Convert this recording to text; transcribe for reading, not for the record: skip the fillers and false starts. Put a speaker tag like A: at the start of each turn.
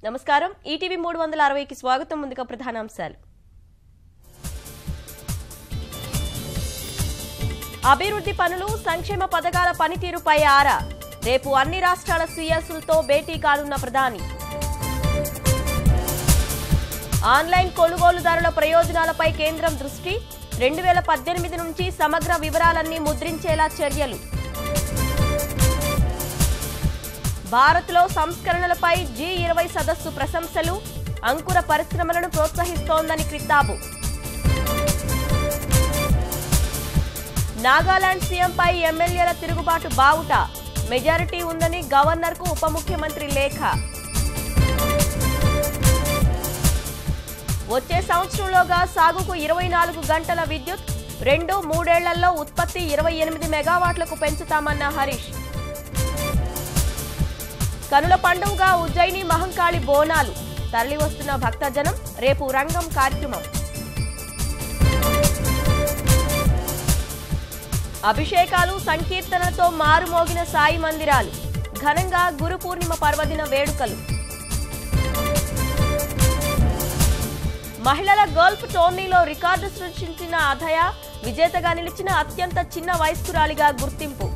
A: నమస్కారం ఈటీవీ 360కి స్వాగతం. ముందుగా ప్రధానాంశాలు. అభివృద్ధి పనులు సంక్షేమ పథకాల పనితీరుపై ఆరా. రేపు అన్ని రాష్ట్రాల సీఎస్లతో భేటీ కానున్న ప్రధాని. ఆన్లైన్ కొనుగోలుదారుల ప్రయోజనాలపై కేంద్రం దృష్టి. 2018 నుంచి సమగ్ర వివరాలన్నీ ముద్రించేలా చర్యలు. భారత్లో సంస్కరణలపై G20 సదస్సు ప్రశంసలు. అంకుర పరిశ్రమలను ప్రోత్సహిస్తోందని కితాబు. నాగాలాండ్ సీఎంపై ఎమ్మెల్యేల తిరుగుబాటు బావుట. మెజారిటీ ఉందని గవర్నర్కు ఉప ముఖ్యమంత్రి లేఖ. వచ్చే సంవత్సరంలోగా సాగుకు 24 గంటల విద్యుత్. 2-3 ఏళ్లలో ఉత్పత్తి 28 మెగావాట్లకు పెంచుతామన్న హరీష్. కనుల పండుగగా ఉజ్జయిని మహంకాళి బోనాలు. తరలివస్తున్న భక్తజనం. రేపు రంగం కార్యక్రమం. అభిషేకాలు సంకీర్తనతో మారుమోగిన సాయి మందిరాలు. ఘనంగా గురు పూర్ణిమ పర్వదిన వేడుకలు. మహిళల గోల్ఫ్ టోర్నీలో రికార్డు సృష్టించిన అధయ. విజేతగా నిలిచిన అత్యంత చిన్న వయస్కురాలిగా గుర్తింపు.